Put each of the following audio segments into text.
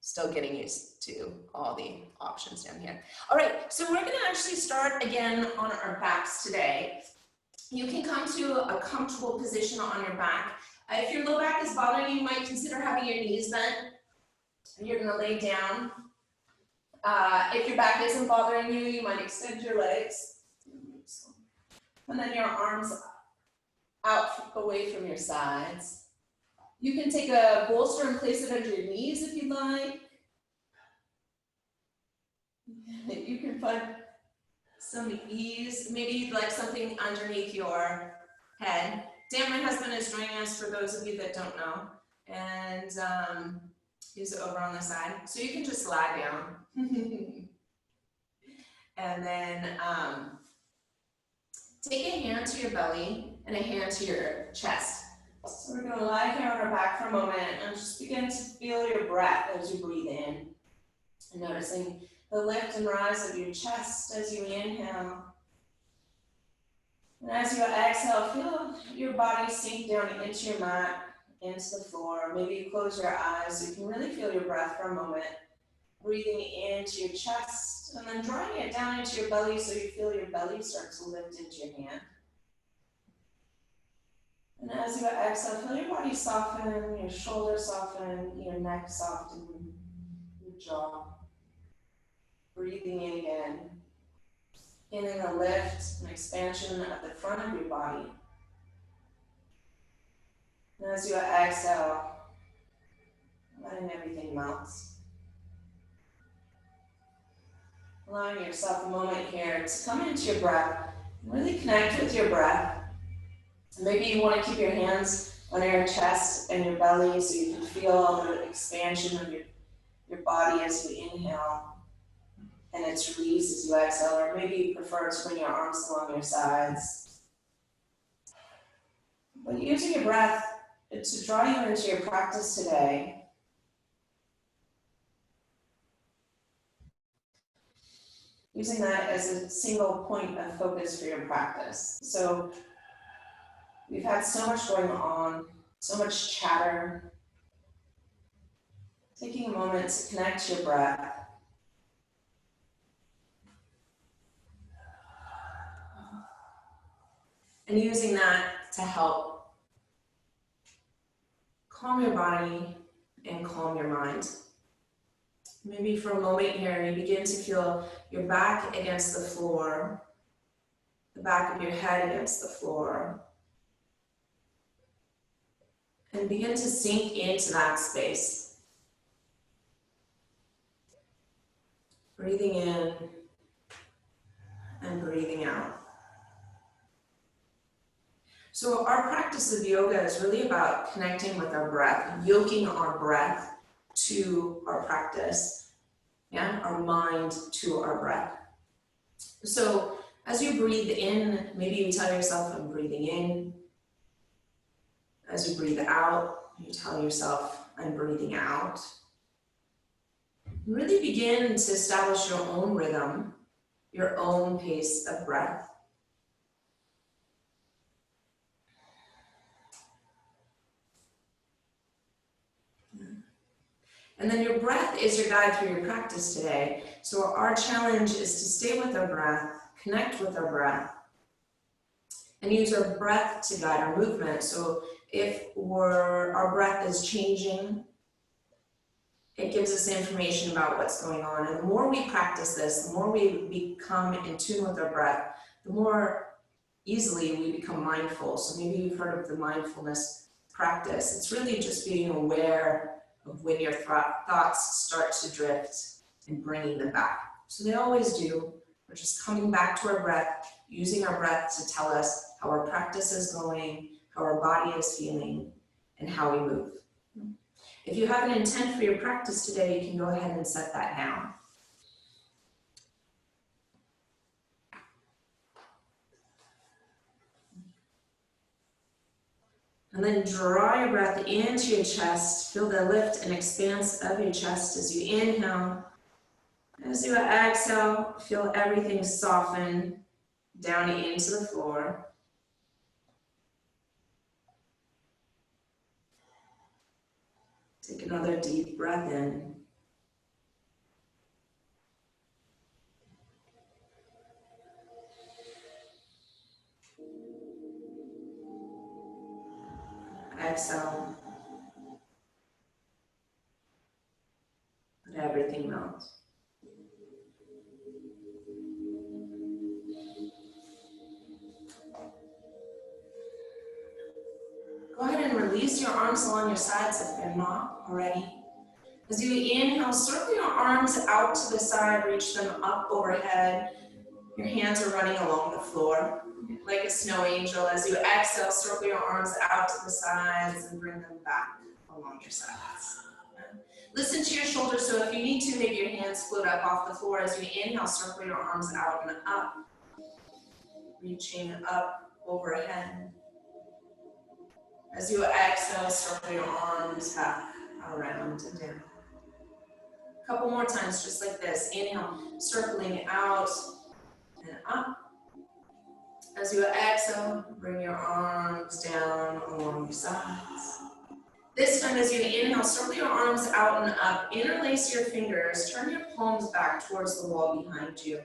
Still getting used to all the options down here. All right, so we're gonna actually start again on our backs today. You can come to a comfortable position on your back. If your low back is bothering you, you might consider having your knees bent. You're gonna lay down. If your back isn't bothering you, you might extend your legs. And then your arms out away from your sides. You can take a bolster and place it under your knees if you'd like. You can find some ease. Maybe you'd like something underneath your head. Dan, my husband, is joining us for those of you that don't know. And he's over on the side. So you can just lie down. And then take a hand to your belly and a hand to your chest. So we're going to lie here on our back for a moment and just begin to feel your breath as you breathe in. And noticing the lift and rise of your chest as you inhale. And as you exhale, feel your body sink down into your mat, into the floor. Maybe you close your eyes so you can really feel your breath for a moment. Breathing into your chest and then drawing it down into your belly so you feel your belly start to lift into your hand. And as you exhale, feel your body soften, your shoulders soften, your neck soften, your jaw. Breathing in again. Feeling a lift and expansion at the front of your body. And as you exhale, letting everything melt. Allowing yourself a moment here to come into your breath and really connect with your breath. Maybe you want to keep your hands on your chest and your belly so you can feel the expansion of your body as you inhale and its release as you exhale, or maybe you prefer to bring your arms along your sides. But using your breath to draw you into your practice today, using that as a single point of focus for your practice. So we've had so much going on, so much chatter. Taking a moment to connect to your breath. And using that to help calm your body and calm your mind. Maybe for a moment here, you begin to feel your back against the floor, the back of your head against the floor. And begin to sink into that space. Breathing in and breathing out. So our practice of yoga is really about connecting with our breath, yoking our breath to our practice, our mind to our breath. So as you breathe in, maybe you tell yourself, I'm breathing in. As you breathe out, you tell yourself, I'm breathing out. Really begin to establish your own rhythm, your own pace of breath. And then your breath is your guide through your practice today. So our challenge is to stay with our breath, connect with our breath, and use our breath to guide our movement. So if our breath is changing, it gives us information about what's going on. And the more we practice this, the more we become in tune with our breath, the more easily we become mindful. So maybe you've heard of the mindfulness practice. It's really just being aware of when your thoughts start to drift and bringing them back. So they always do. We're just coming back to our breath, using our breath to tell us how our practice is going, how our body is feeling, and how we move. If you have an intent for your practice today, you can go ahead and set that down. And then draw your breath into your chest. Feel the lift and expanse of your chest as you inhale. As you exhale, feel everything soften down into the floor. Take another deep breath in. exhale, let everything melt. Go ahead and release your arms along your sides if they're not already. As you inhale, circle your arms out to the side, reach them up overhead. Your hands are running along the floor like a snow angel. As you exhale, circle your arms out to the sides and bring them back along your sides. Listen to your shoulders, so if you need to, maybe your hands float up off the floor. As you inhale, circle your arms out and up, reaching up overhead. As you exhale, circle your arms back around and down. A couple more times, just like this. Inhale, circling out and up. As you exhale, bring your arms down along your sides. This time, as you inhale, circle your arms out and up. Interlace your fingers. Turn your palms back towards the wall behind you.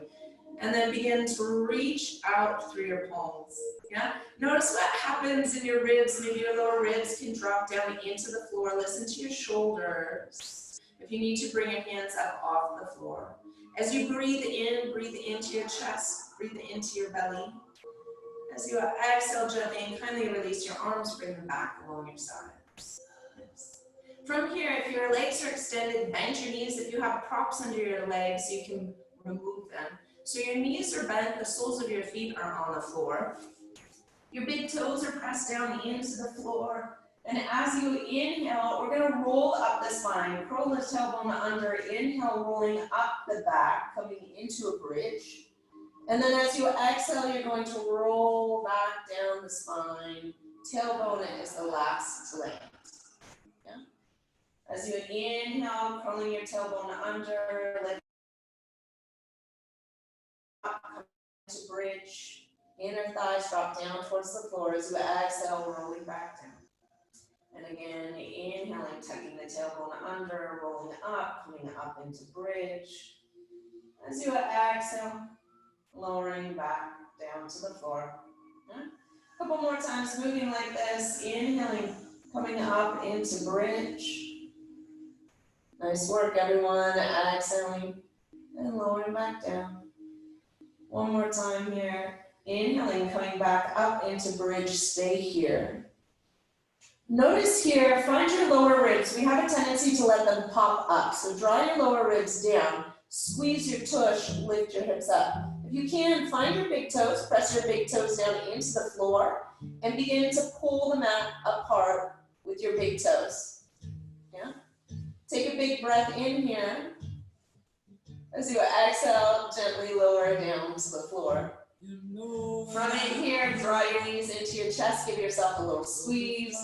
And then begin to reach out through your palms. Yeah? Notice what happens in your ribs. Maybe your lower ribs can drop down into the floor. Listen to your shoulders. If you need to, bring your hands up off the floor. As you breathe into your chest, breathe into your belly. As you exhale gently and kindly release your arms, bring them back along your sides. From here, if your legs are extended, bend your knees. If you have props under your legs, you can remove them. So your knees are bent, the soles of your feet are on the floor. Your big toes are pressed down into the floor. And as you inhale, we're going to roll up the spine. Curl the tailbone under. Inhale, rolling up the back, coming into a bridge. And then as you exhale, you're going to roll back down the spine. Tailbone is the last to land. Yeah? As you inhale, curling your tailbone under, let up, come to bridge. Inner thighs drop down towards the floor. As you exhale, rolling back down. And again, inhaling, tucking the tailbone under, rolling up, coming up into bridge. As you exhale, lowering back down to the floor. Yeah. A couple more times, moving like this. Inhaling, coming up into bridge. Nice work, everyone. Exhaling and lowering back down. One more time here. Inhaling, coming back up into bridge. Stay here. Notice here, find your lower ribs. We have a tendency to let them pop up. So draw your lower ribs down. Squeeze your tush, lift your hips up. If you can, find your big toes, press your big toes down into the floor, and begin to pull the mat apart with your big toes. Yeah? Take a big breath in here. As you exhale, gently lower down to the floor. From in here, draw your knees into your chest, give yourself a little squeeze.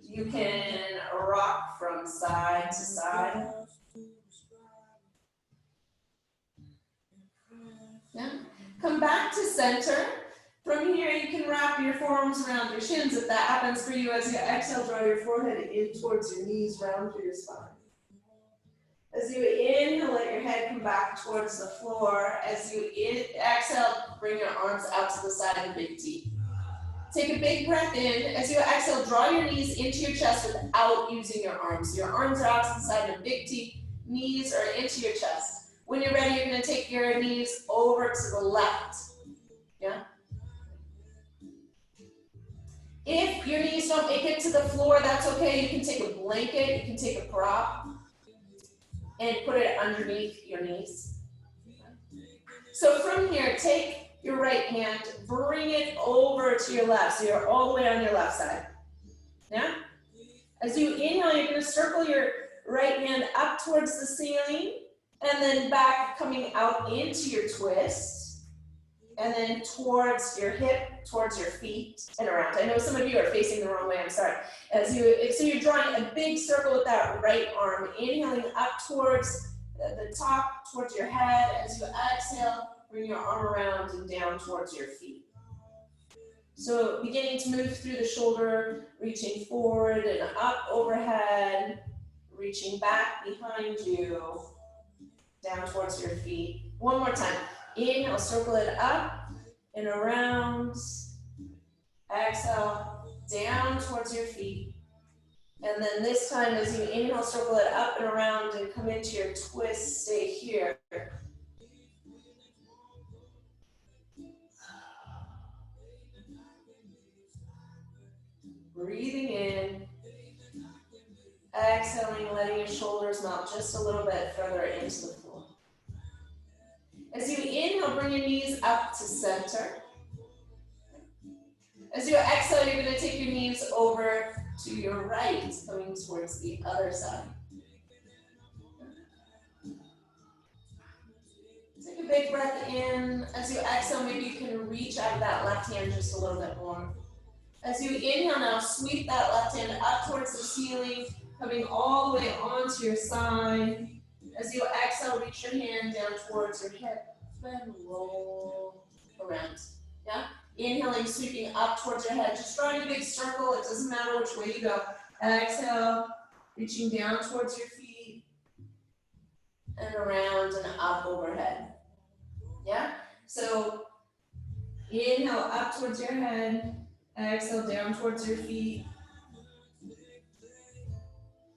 You can rock from side to side. Yeah. Come back to center. From here, you can wrap your forearms around your shins. If that happens for you, as you exhale, draw your forehead in towards your knees, round through your spine. As you inhale, let your head come back towards the floor. As you exhale, bring your arms out to the side of the big T. Take a big breath in. As you exhale, draw your knees into your chest without using your arms. Your arms are out to the side of the big T. Knees are into your chest. When you're ready, you're going to take your knees over to the left. Yeah? If your knees don't make it to the floor, that's okay. You can take a blanket, you can take a prop, and put it underneath your knees. So from here, take your right hand, bring it over to your left. So you're all the way on your left side. Yeah? As you inhale, you're going to circle your right hand up towards the ceiling, and then back, coming out into your twist, and then towards your hip, towards your feet, and around. I know some of you are facing the wrong way, I'm sorry. So you're drawing a big circle with that right arm, inhaling up towards the top, towards your head. As you exhale, bring your arm around and down towards your feet. So beginning to move through the shoulder, reaching forward and up overhead, reaching back behind you, down towards your feet. One more time. Inhale, circle it up and around. Exhale, down towards your feet. And then this time, as you inhale, circle it up and around and come into your twist, stay here. Breathing in, exhaling, letting your shoulders melt just a little bit further into the floor. As you inhale, bring your knees up to center. As you exhale, you're going to take your knees over to your right, coming towards the other side. Take a big breath in. As you exhale, maybe you can reach out of that left hand just a little bit more. As you inhale now, sweep that left hand up towards the ceiling, coming all the way onto your side. As you exhale, reach your hand down towards your hip and roll around. Yeah? Inhaling, sweeping up towards your head. Just drawing a big circle. It doesn't matter which way you go. Exhale, reaching down towards your feet and around and up overhead. Yeah? So inhale up towards your head. Exhale down towards your feet.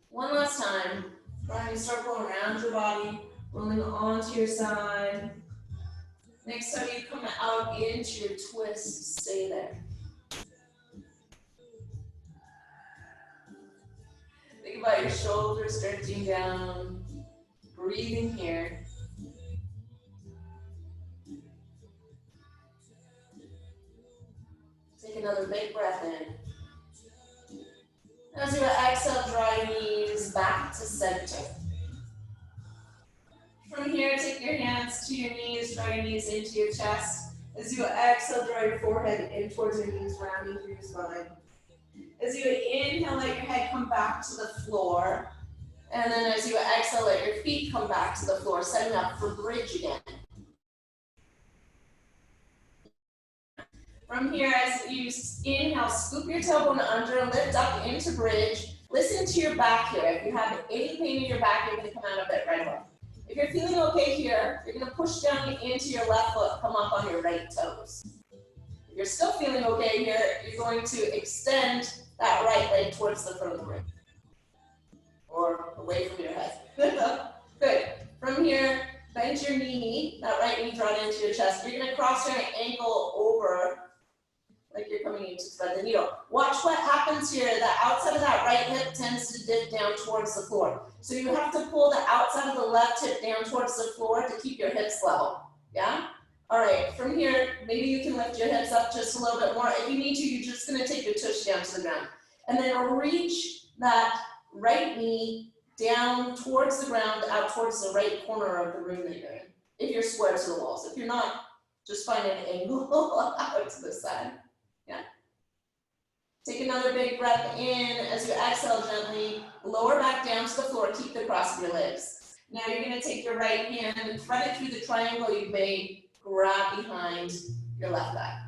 One last time. Drawing a circle around your body, rolling onto your side. Next time you come out into your twist, stay there. Think about your shoulders stretching down, breathing here. Take another big breath in. As you exhale, draw your knees back to center. From here, take your hands to your knees, draw your knees into your chest. As you exhale, draw your forehead in towards your knees, rounding through your spine. As you inhale, let your head come back to the floor. And then as you exhale, let your feet come back to the floor, setting up for bridge again. From here, as you inhale, scoop your tailbone under, lift up into bridge. Listen to your back here. If you have any pain in your back, you're going to come out of it right away. If you're feeling okay here, you're going to push down into your left foot, come up on your right toes. If you're still feeling okay here, you're going to extend that right leg towards the front of the ring. Or away from your head. Good. From here, bend your knee, that right knee drawn into your chest. You're going to cross your ankle over like you're coming in to thread the needle. Watch what happens here. The outside of that right hip tends to dip down towards the floor. So you have to pull the outside of the left hip down towards the floor to keep your hips level. Yeah? All right, from here, maybe you can lift your hips up just a little bit more. If you need to, you're just going to take your tush down to the ground. And then reach that right knee down towards the ground, out towards the right corner of the room that you're in. If you're square to the walls. If you're not, just find an angle out to the side. Yeah. Take another big breath in. As you exhale gently, lower back down to the floor, keep the cross of your legs. Now you're going to take your right hand and thread it through the triangle you've made, grab behind your left thigh.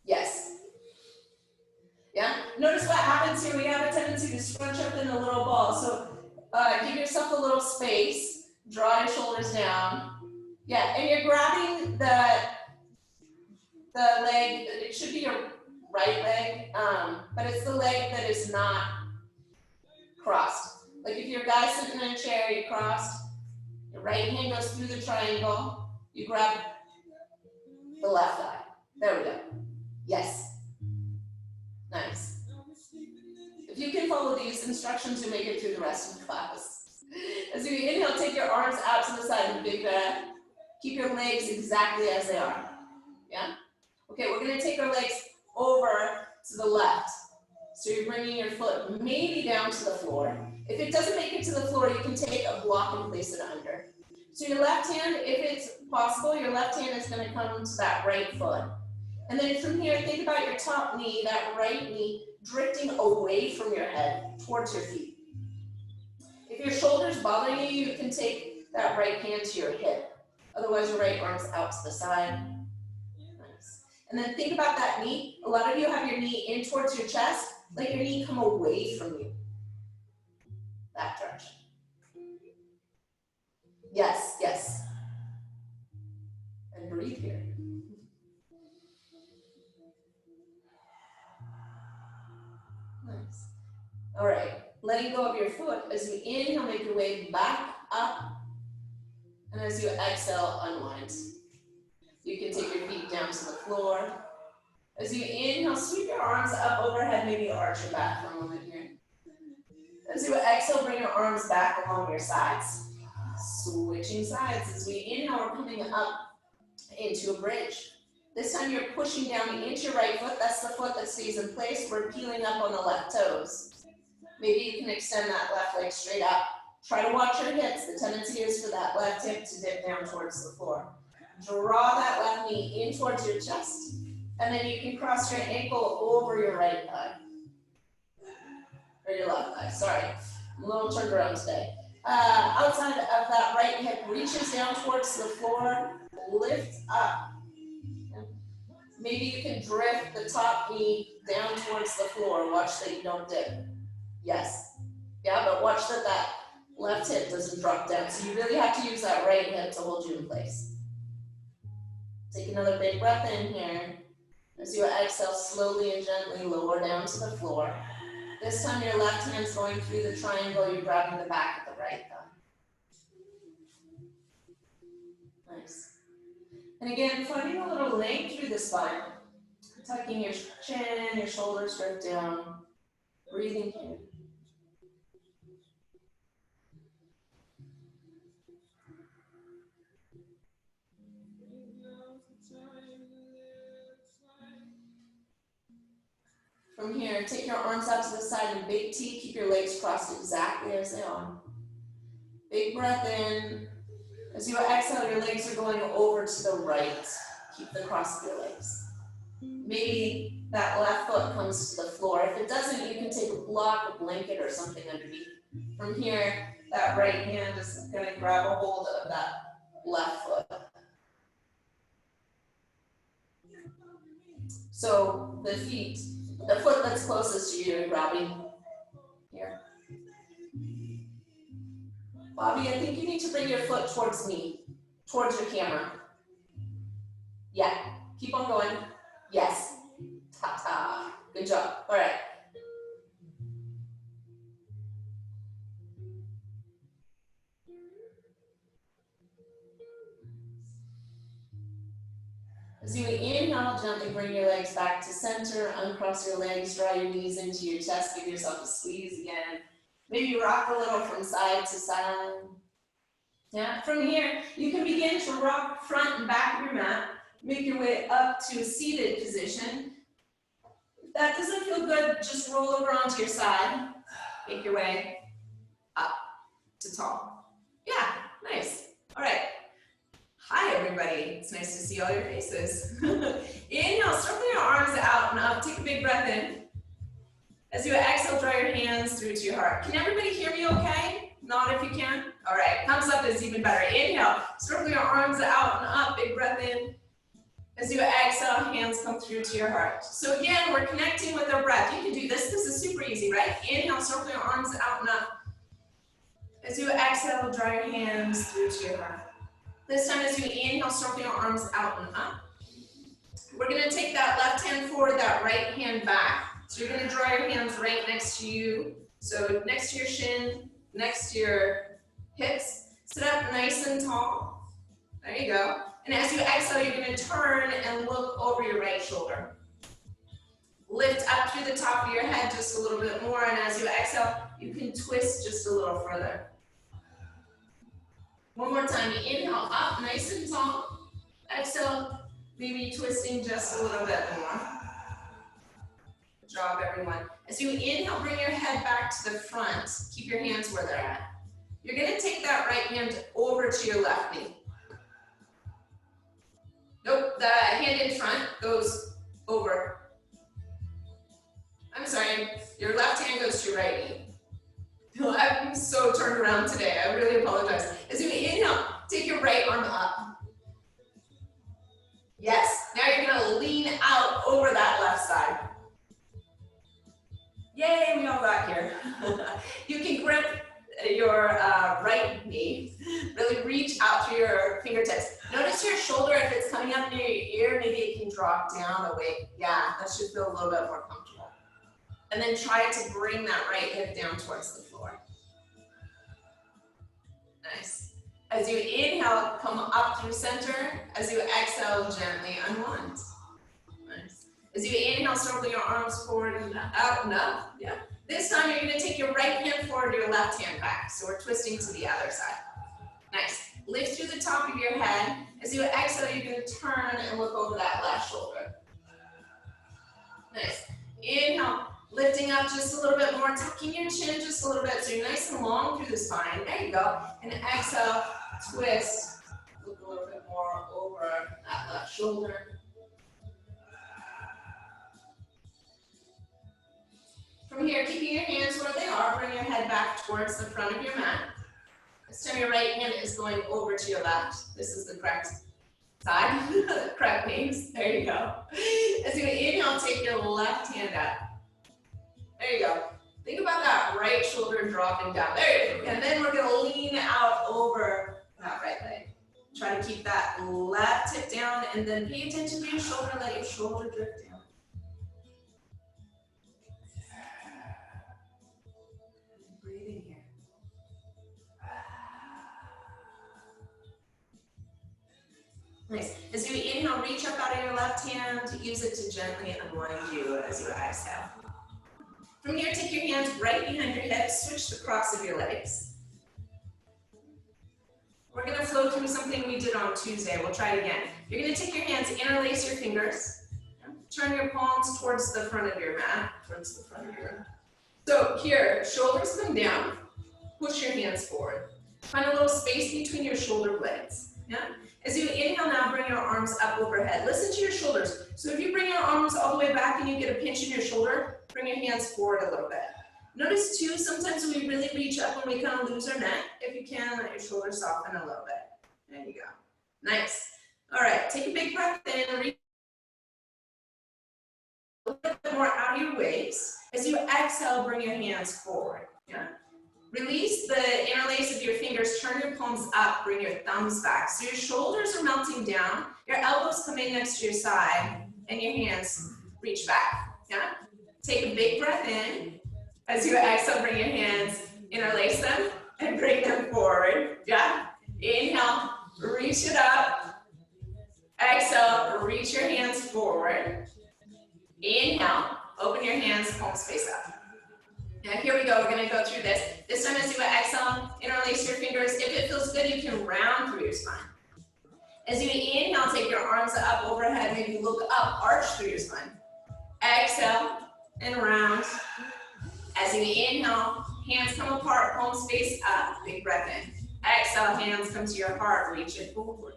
Yes. Yeah? Notice what happens here. We have a tendency to scrunch up in a little ball. So give yourself a little space. Draw your shoulders down. Yeah, and you're grabbing the leg, it should be your right leg, but it's the leg that is not crossed. Like if you're a guy sitting in a chair, you crossed, your right hand goes through the triangle, you grab the left thigh. There we go. Yes. Nice. If you can follow these instructions, you'll make it through the rest of the class. As you inhale, take your arms out to the side of the big breath. Keep your legs exactly as they are. Yeah? Okay, we're going to take our legs over to the left. So you're bringing your foot maybe down to the floor. If it doesn't make it to the floor, you can take a block and place it under. So your left hand, if it's possible, your left hand is going to come to that right foot. And then from here, think about your top knee, that right knee, drifting away from your head towards your feet. If your shoulder's bothering you, you can take that right hand to your hip. Otherwise, your right arm's out to the side. Nice. And then think about that knee. A lot of you have your knee in towards your chest. Let your knee come away from you. That direction. Yes, yes. And breathe here. Nice. All right, letting go of your foot. As you inhale, make your way back up. And as you exhale, unwind. You can take your feet down to the floor. As you inhale, sweep your arms up overhead, maybe arch your back for a moment here. As you exhale, bring your arms back along your sides. Switching sides. As we inhale, we're coming up into a bridge. This time you're pushing down into your right foot. That's the foot that stays in place. We're peeling up on the left toes. Maybe you can extend that left leg straight up. Try to watch your hips. The tendency is for that left hip to dip down towards the floor. Draw that left knee in towards your chest. And then you can cross your ankle over your right thigh. Or your left thigh, sorry. I'm a little turned around today. Outside of that right hip reaches down towards the floor. Lift up. Maybe you can drift the top knee down towards the floor. Watch that you don't dip. Yes. Yeah, but watch that that left hip doesn't drop down. So you really have to use that right hip to hold you in place. Take another big breath in here. As you exhale, slowly and gently lower down to the floor. This time your left hand's going through the triangle. You're grabbing the back of the right thigh. Nice. And again, finding a little length through the spine. Tucking your chin, your shoulders drift down. Breathing here. From here, take your arms out to the side in big T. Keep your legs crossed exactly as they are. Big breath in. As you exhale, your legs are going over to the right. Keep the cross of your legs. Maybe that left foot comes to the floor. If it doesn't, you can take a block, a blanket, or something underneath. From here, that right hand is going to grab a hold of that left foot. So the feet, the foot that's closest to you, you're grabbing here. Bobby, I think you need to bring your foot towards me, towards your camera. Yeah, keep on going. Yes. Ta-ta. Good job. All right. As you inhale, gently bring your legs back to center, uncross your legs, draw your knees into your chest, give yourself a squeeze again. Maybe rock a little from side to side. Yeah, from here, you can begin to rock front and back of your mat. Make your way up to a seated position. If that doesn't feel good, just roll over onto your side. Make your way up to tall. Yeah, nice. All right. Hi, everybody. It's nice to see all your faces. Inhale, circle your arms out and up. Take a big breath in. As you exhale, draw your hands through to your heart. Can everybody hear me okay? Nod if you can. All right, thumbs up is even better. Inhale, circle your arms out and up. Big breath in. As you exhale, hands come through to your heart. So again, we're connecting with our breath. You can do this. This is super easy, right? Inhale, circle your arms out and up. As you exhale, draw your hands through to your heart. This time as you inhale, circle your arms out and up. We're going to take that left hand forward, that right hand back. So you're going to draw your hands right next to you. So next to your shin, next to your hips. Sit up nice and tall. There you go. And as you exhale, you're going to turn and look over your right shoulder. Lift up through the top of your head just a little bit more. And as you exhale, you can twist just a little further. One more time. Inhale up, nice and tall. Exhale, maybe twisting just a little bit more. Good job, everyone. As you inhale, bring your head back to the front. Keep your hands where they're at. You're going to take that right hand over to your left knee. Nope, the hand in front goes over. I'm sorry, your left hand goes to your right knee. I'm so turned around today, I really apologize. As you inhale, take your right arm up. Yes, now you're gonna lean out over that left side. Yay, we all got here. You can grip your right knee, really reach out through your fingertips. Notice your shoulder, if it's coming up near your ear, maybe it can drop down away. Yeah, that should feel a little bit more comfortable. And then try to bring that right hip down towards the floor. Nice. As you inhale, come up through center. As you exhale, gently unwind. Nice. As you inhale, circle your arms forward and out and up. Yeah. This time you're going to take your right hand forward, your left hand back. So we're twisting to the other side. Nice. Lift through the top of your head. As you exhale, you're going to turn and look over that left shoulder. Nice. Inhale, lifting up just a little bit more, tucking your chin just a little bit so you're nice and long through the spine. There you go. And exhale, twist. Look a little bit more over that left shoulder. From here, keeping your hands where they are, bring your head back towards the front of your mat. This time your right hand is going over to your left. This is the correct side, the correct knees. There you go. As you inhale, take your left hand up. There you go. Think about that right shoulder dropping down. There you go. And then we're going to lean out over that right leg. Try to keep that left hip down and then pay attention to your shoulder. Let your shoulder drift down. Breathe in here. Nice. As you inhale, reach up out of your left hand. Use it to gently unwind you as you exhale. From here, take your hands right behind your hips. Switch the cross of your legs. We're going to flow through something we did on Tuesday. We'll try it again. You're going to take your hands, interlace your fingers. Turn your palms towards the front of your mat. So here, shoulders come down. Push your hands forward. Find a little space between your shoulder blades. Yeah? As you inhale now, bring your arms up overhead. Listen to your shoulders. So if you bring your arms all the way back and you get a pinch in your shoulder, bring your hands forward a little bit. Notice too, sometimes we really reach up when we kind of lose our neck. If you can, let your shoulders soften a little bit. There you go. Nice. All right, take a big breath in. Reach a little bit more out of your waist. As you exhale, bring your hands forward. Yeah. Release the interlace of your fingers, turn your palms up, bring your thumbs back. So your shoulders are melting down, your elbows come in next to your side, and your hands reach back. Yeah? Take a big breath in. As you exhale, bring your hands, interlace them, and bring them forward. Yeah? Inhale, reach it up. Exhale, reach your hands forward. Inhale, open your hands, palms face up. Now here we go, we're going to go through this. This time as you exhale, interlace your fingers. If it feels good, you can round through your spine. As you inhale, take your arms up overhead, maybe look up, arch through your spine. Exhale and round. As you inhale, hands come apart, palms face up, big breath in. Exhale, hands come to your heart, reach it forward.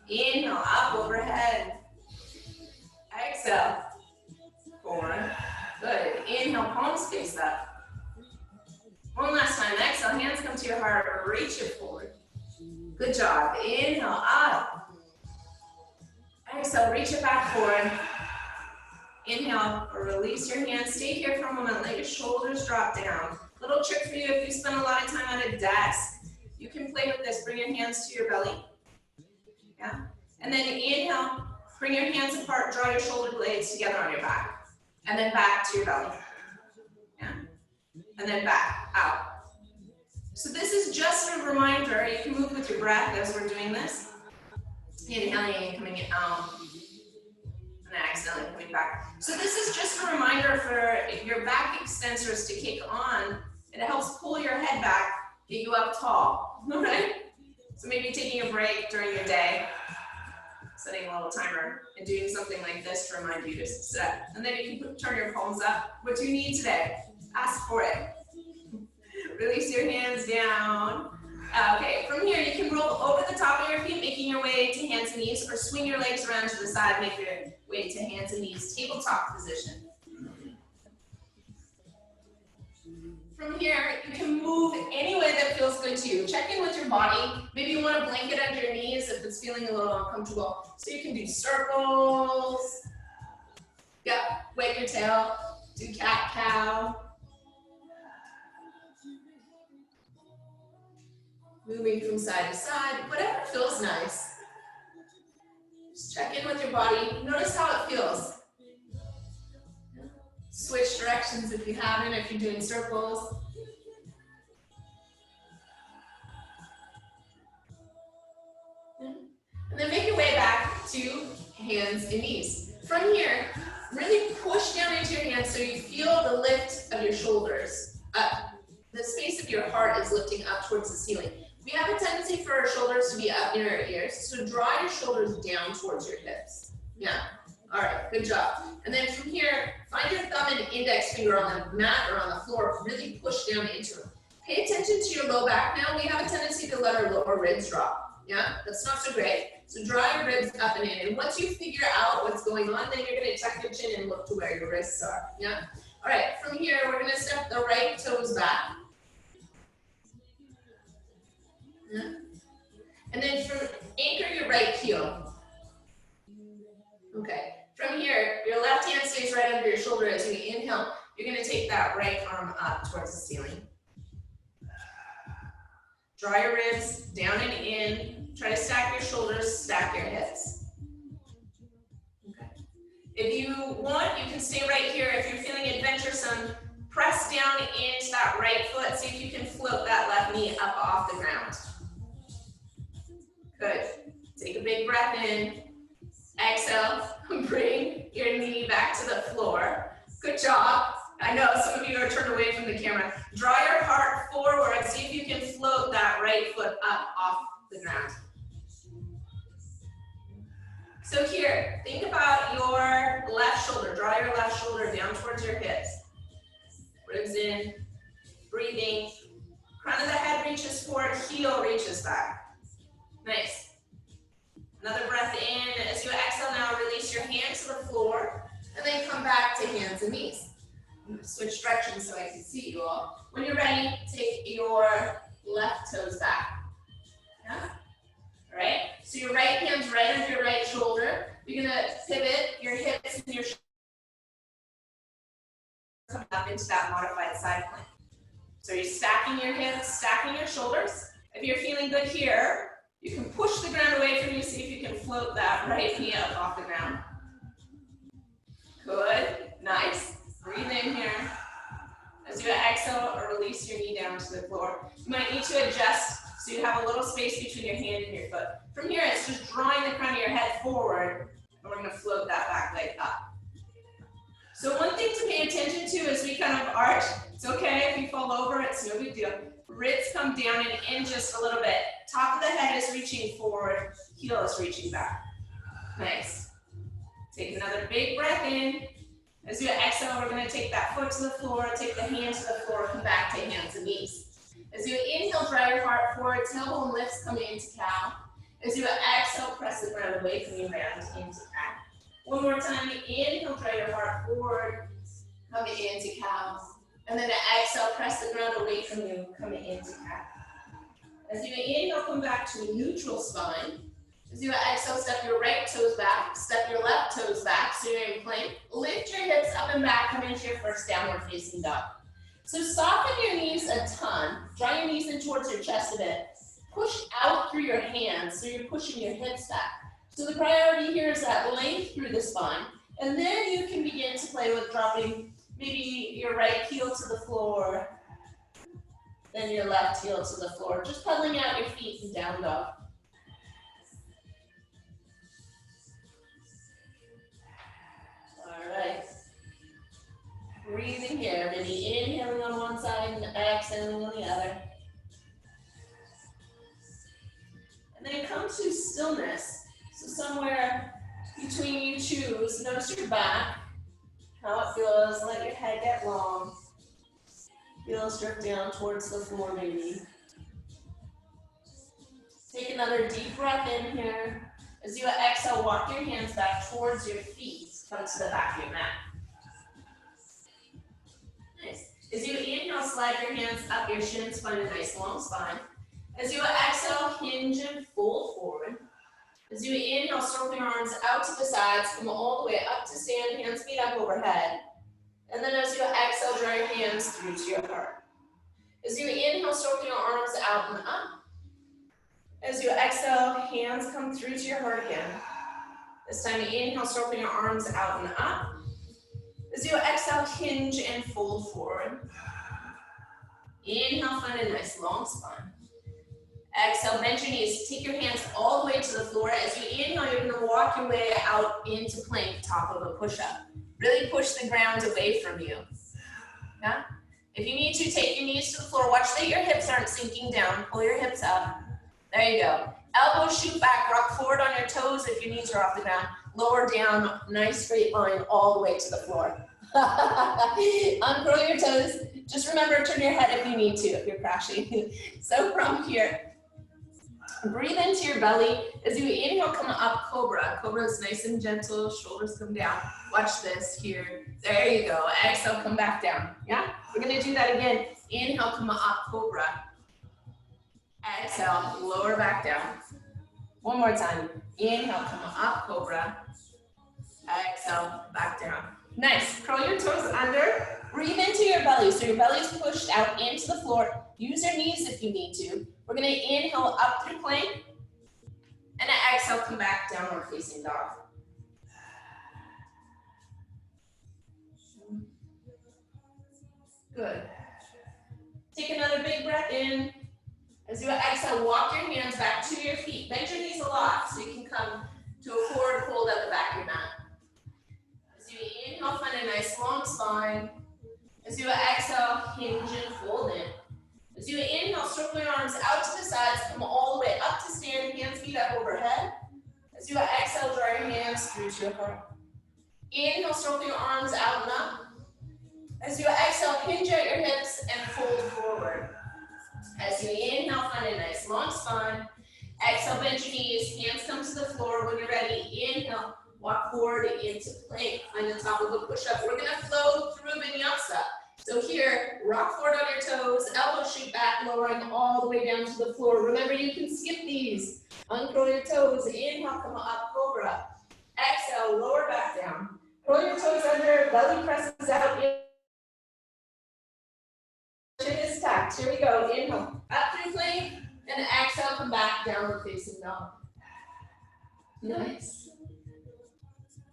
Inhale, up overhead. Exhale, forward. Good. Inhale, palms face up. One last time. Exhale, hands come to your heart, reach it forward. Good job. Inhale, up. Exhale, reach it back forward. Inhale, release your hands. Stay here for a moment. Let your shoulders drop down. Little trick for you if you spend a lot of time at a desk. You can play with this. Bring your hands to your belly. Yeah. And then inhale, bring your hands apart, draw your shoulder blades together on your back. And then back to your belly. Yeah. And then back, out. So this is just a reminder. You can move with your breath as we're doing this. Inhaling and coming out. And exhaling, coming back. So this is just a reminder for your back extensors to kick on. And it helps pull your head back, get you up tall. All right? So maybe taking a break during your day, setting a little timer, and doing something like this to remind you to sit up. And then you can turn your palms up. What do you need today? Ask for it. Release your hands down. Okay, from here you can roll over the top of your feet, making your way to hands and knees, or swing your legs around to the side, make your way to hands and knees, tabletop position. From here, you can move any way that feels good to you. Check in with your body. Maybe you want a blanket under your knees if it's feeling a little uncomfortable. So you can do circles. Yeah, wag your tail. Do cat-cow. Moving from side to side, whatever feels nice. Just check in with your body. Notice how it feels. Switch directions if you haven't, if you're doing circles. And then make your way back to hands and knees. From here, really push down into your hands so you feel the lift of your shoulders up. The space of your heart is lifting up towards the ceiling. We have a tendency for our shoulders to be up near our ears, so draw your shoulders down towards your hips. Yeah, all right, good job. And then from here, find your thumb and index finger on the mat or on the floor, really push down into it. Pay attention to your low back now. We have a tendency to let our lower ribs drop. Yeah, that's not so great. So draw your ribs up and in. And once you figure out what's going on, then you're going to tuck your chin and look to where your wrists are. Yeah. All right, from here, we're going to step the right toes back. Yeah. And then anchor your right heel. Okay. From here, your left hand stays right under your shoulder as you inhale. You're going to take that right arm up towards the ceiling. Draw your ribs down and in. Try to stack your shoulders, stack your hips. Okay. If you want, you can stay right here. If you're feeling adventuresome, press down into that right foot. See if you can float that left knee up off the ground. Good. Take a big breath in. Exhale. Bring your knee back to the floor. Good job. I know some of you are turned away from the camera. Draw your heart forward. See if you can float that right foot up off the ground. So here, think about your left shoulder. Draw your left shoulder down towards your hips. Ribs in, breathing. Crown of the head reaches forward, heel reaches back. Nice. Another breath in. As you exhale now, release your hands to the floor, and then come back to hands and knees. Switch directions so I can see you all. When you're ready, take your left toes back. Yeah? All right? So your right hand's right under your right shoulder. You're going to pivot your hips and your shoulders. Come up into that modified side plank. So you're stacking your hips, stacking your shoulders. If you're feeling good here, you can push the ground away from you. See if you can float that right knee up off the ground. Good. Nice. Breathe in here. As you exhale, or release your knee down to the floor. You might need to adjust so you have a little space between your hand and your foot. From here, it's just drawing the crown of your head forward, and we're going to float that back leg up. So one thing to pay attention to as we kind of arch, it's okay if you fall over, it's no big deal. Ribs come down and in just a little bit. Top of the head is reaching forward, heel is reaching back. Nice. Take another big breath in. As you exhale, we're going to take that foot to the floor, take the hand to the floor, come back to hands and knees. As you inhale, draw your heart forward, tailbone lifts, come into cow. As you exhale, press the ground away from your round into cat. One more time, inhale, draw your heart forward, come into cow. And then exhale, press the ground away from you, coming into cat. As you inhale, come back to a neutral spine. As you exhale, step your right toes back, step your left toes back, so you're in plank. Lift your hips up and back, come into your first downward facing dog. So soften your knees a ton, draw your knees in towards your chest a bit. Push out through your hands, so you're pushing your hips back. So the priority here is that length through the spine, and then you can begin to play with dropping maybe your right heel to the floor, then your left heel to the floor. Just pedaling out your feet in down dog. All right. Breathing here, maybe inhaling on one side and exhaling on the other. And then come to stillness. So somewhere between you choose, notice your back, how it feels, let your head get long. Heels drift down towards the floor maybe. Take another deep breath in here. As you exhale, walk your hands back towards your feet. Come to the back of your mat. Nice. As you inhale, slide your hands up your shins, find a nice long spine. As you exhale, hinge and fold forward. As you inhale, circle your arms out to the sides, come all the way up to stand, hands feet up overhead. And then as you exhale, draw your hands through to your heart. As you inhale, circle your arms out and up. As you exhale, hands come through to your heart again. This time you inhale, circle your arms out and up. As you exhale, hinge and fold forward. Inhale, find a nice long spine. Exhale, bend your knees. Take your hands all the way to the floor. As you inhale, you're gonna walk your way out into plank, top of a push-up. Really push the ground away from you. Yeah? If you need to, take your knees to the floor. Watch that your hips aren't sinking down. Pull your hips up. There you go. Elbows shoot back. Rock forward on your toes if your knees are off the ground. Lower down, nice straight line all the way to the floor. Uncurl your toes. Just remember, turn your head if you need to, if you're crashing. So from here, breathe into your belly. As you inhale, come up, cobra. Cobra is nice and gentle, shoulders come down. Watch this here. There you go. Exhale, come back down. Yeah? We're gonna do that again. Inhale, come up, cobra. Exhale, lower back down. One more time. Inhale, come up, cobra. Exhale, back down. Nice. Curl your toes under. Breathe into your belly. So your belly's pushed out into the floor. Use your knees if you need to. We're gonna inhale up through plank. And exhale, come back, downward facing dog. Good. Take another big breath in. As you exhale, walk your hands back to your feet. Bend your knees a lot so you can come to a forward fold at the back of your mat. As you inhale, find a nice long spine. As you exhale, hinge and fold in. As you inhale, circle your arms out to the sides, come all the way up to stand, hands feet up overhead. As you exhale, draw your hands through to your heart. Inhale, circle your arms out and up. As you exhale, hinge at your hips and fold forward. As you inhale, find a nice long spine. Exhale, bend your knees, hands come to the floor. When you're ready, inhale, walk forward into plank. Find the top of a push-up. We're gonna flow through vinyasa. So here, rock forward on your toes, elbows shoot back, lowering all the way down to the floor. Remember, you can skip these. Uncurl your toes, inhale, come up, cobra. Exhale, lower back down. Curl your toes under, belly presses out. Chin is tucked. Here we go. Inhale, up through plank, and exhale, come back, downward facing dog. Nice.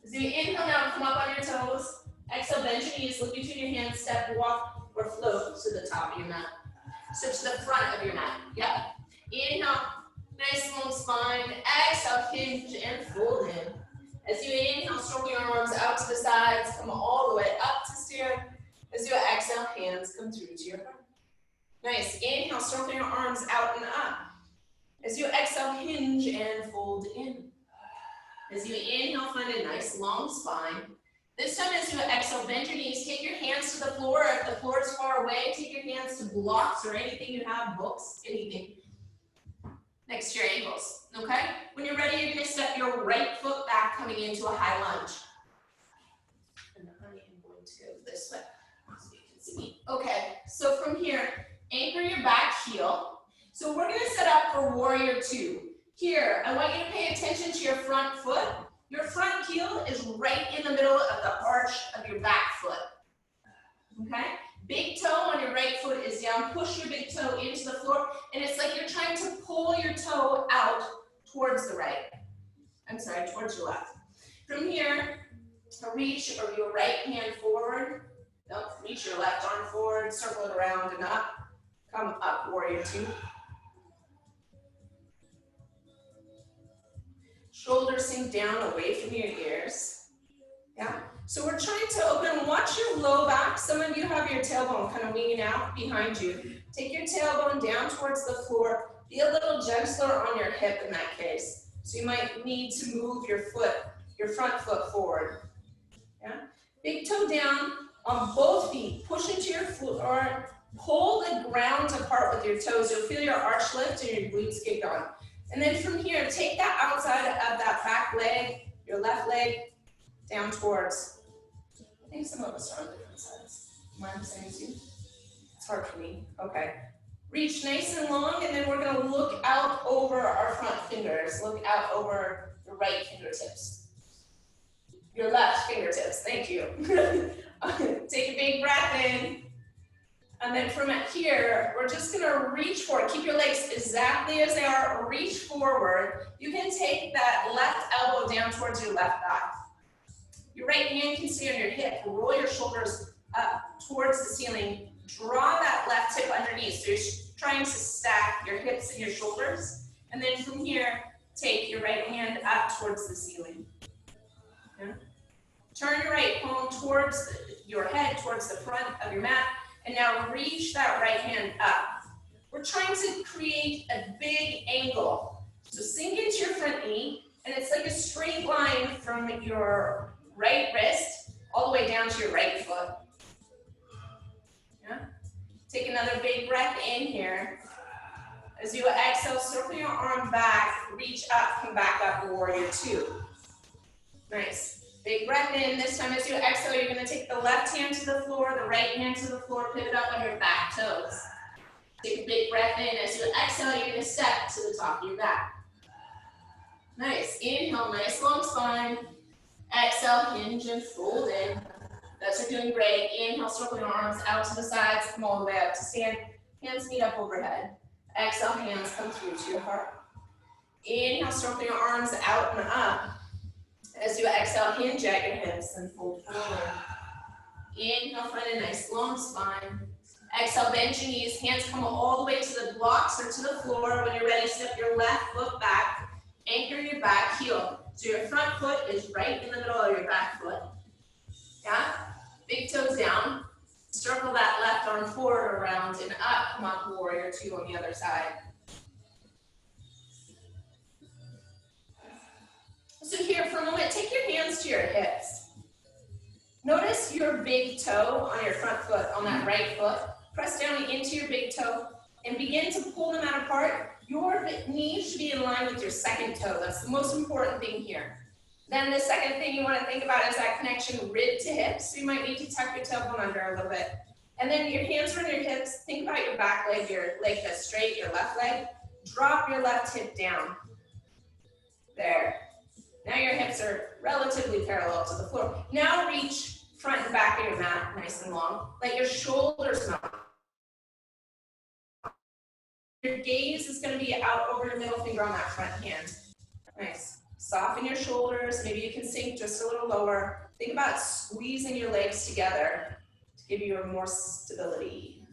As you inhale now, come up on your toes. Exhale, bend your knees, look between your hands, step, walk, or float to the top of your mat. So to the front of your mat. Yep. Inhale, nice long spine. Exhale, hinge and fold in. As you inhale, stroke your arms out to the sides, come all the way up to stand. As you exhale, hands come through to your heart. Nice. Inhale, stroke your arms out and up. As you exhale, hinge and fold in. As you inhale, find a nice long spine. This time as you exhale, bend your knees, take your hands to the floor. If the floor is far away, take your hands to blocks or anything you have, books, anything. Next to your ankles, okay? When you're ready, you're gonna step your right foot back, coming into a high lunge. And I am going to go this way, so you can see me. Okay, so from here, anchor your back heel. So we're gonna set up for warrior two. Here, I want you to pay attention to your front foot. Your front heel is right in the middle of the arch of your back foot, okay? Big toe on your right foot is down. Push your big toe into the floor, and it's like you're trying to pull your toe out towards the right. Towards your left. From here, reach your right hand forward. Nope, reach your left arm forward, circle it around and up. Come up, warrior two. Shoulders sink down away from your ears. Yeah. So we're trying to open, watch your low back. Some of you have your tailbone kind of winging out behind you. Take your tailbone down towards the floor. Be a little gentler on your hip in that case. So you might need to move your foot, your front foot forward. Yeah. Big toe down on both feet. Push into your floor. Pull the ground apart with your toes. You'll feel your arch lift and your glutes kick on. And then from here, take that outside of that back leg, your left leg, down towards. I think some of us are on different sides. Am I the same as you? It's hard for me. Okay. Reach nice and long, and then we're going to look out over our front fingers. Look out over the right fingertips. Your left fingertips. Thank you. Take a big breath in. And then from here, we're just gonna reach forward. Keep your legs exactly as they are, reach forward. You can take that left elbow down towards your left thigh. Your right hand can stay on your hip. Roll your shoulders up towards the ceiling. Draw that left hip underneath. So you're trying to stack your hips and your shoulders. And then from here, take your right hand up towards the ceiling. Yeah. Turn your right palm towards your head, towards the front of your mat. And now reach that right hand up. We're trying to create a big angle. So sink into your front knee, and it's like a straight line from your right wrist all the way down to your right foot. Yeah. Take another big breath in here. As you exhale, circle your arm back, reach up, come back up, warrior two. Nice. Big breath in. This time as you exhale, you're going to take the left hand to the floor, the right hand to the floor, pivot up on your back toes. Take a big breath in. As you exhale, you're going to step to the top of your back. Nice. Inhale, nice long spine. Exhale, hinge and fold in. That's you're doing great. Inhale, circle your arms out to the sides, come all the way up to stand. Hands meet up overhead. Exhale, hands come through to your heart. Inhale, circle your arms out and up. As you exhale, hinge at your hips and fold forward. Inhale, find a nice long spine. Exhale, bend your knees. Hands come all the way to the blocks or to the floor. When you're ready, step your left foot back. Anchor your back heel. So your front foot is right in the middle of your back foot. Yeah? Big toes down. Circle that left arm forward around and up. Come on, warrior two on the other side. So here, for a moment, take your hands to your hips. Notice your big toe on your front foot, on that right foot. Press down into your big toe and begin to pull them out apart. Your knee should be in line with your second toe. That's the most important thing here. Then the second thing you want to think about is that connection rib to hips. So you might need to tuck your tailbone under a little bit. And then your hands are on your hips. Think about your back leg, your leg that's straight, your left leg. Drop your left hip down. There. Now your hips are relatively parallel to the floor. Now reach front and back of your mat, nice and long. Let your shoulders melt. Your gaze is going to be out over your middle finger on that front hand. Nice. Soften your shoulders. Maybe you can sink just a little lower. Think about squeezing your legs together to give you more stability.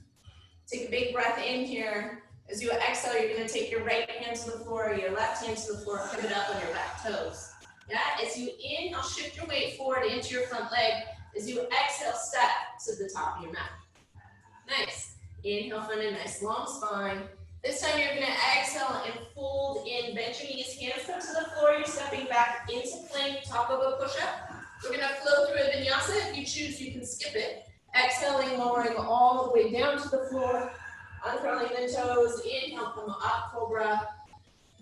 Take a big breath in here. As you exhale, you're going to take your right hand to the floor, your left hand to the floor, pivot up on your back toes. Yeah, as you inhale, shift your weight forward into your front leg. As you exhale, step to the top of your mat. Nice. Inhale, find a nice long spine. This time you're going to exhale and fold in, bend your knees, hands come to the floor. You're stepping back into plank, top of a push-up. We're going to flow through a vinyasa. If you choose, you can skip it. Exhaling, lowering all the way down to the floor. Uncurling the toes. Inhale, come up, cobra.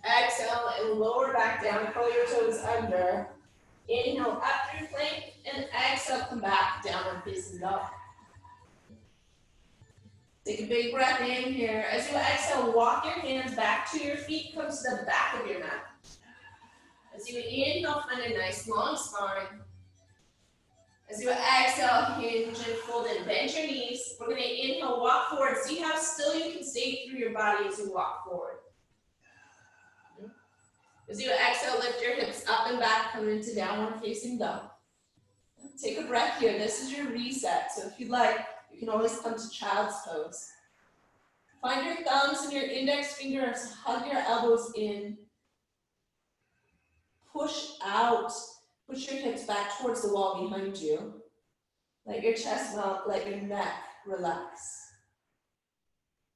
Exhale and lower back down, curl your toes under. Inhale up through plank and exhale, come back, downward facing dog. Take a big breath in here. As you exhale, walk your hands back to your feet, come to the back of your mat. As you inhale, find a nice long spine. As you exhale, hinge and fold and bend your knees. We're going to inhale, walk forward. See how still you can stay through your body as you walk forward. As you exhale, lift your hips up and back, come into downward facing dog. Take a breath here. This is your reset. So if you'd like, you can always come to child's pose. Find your thumbs and your index fingers, hug your elbows in. Push out. Push your hips back towards the wall behind you. Let your chest melt, let your neck relax.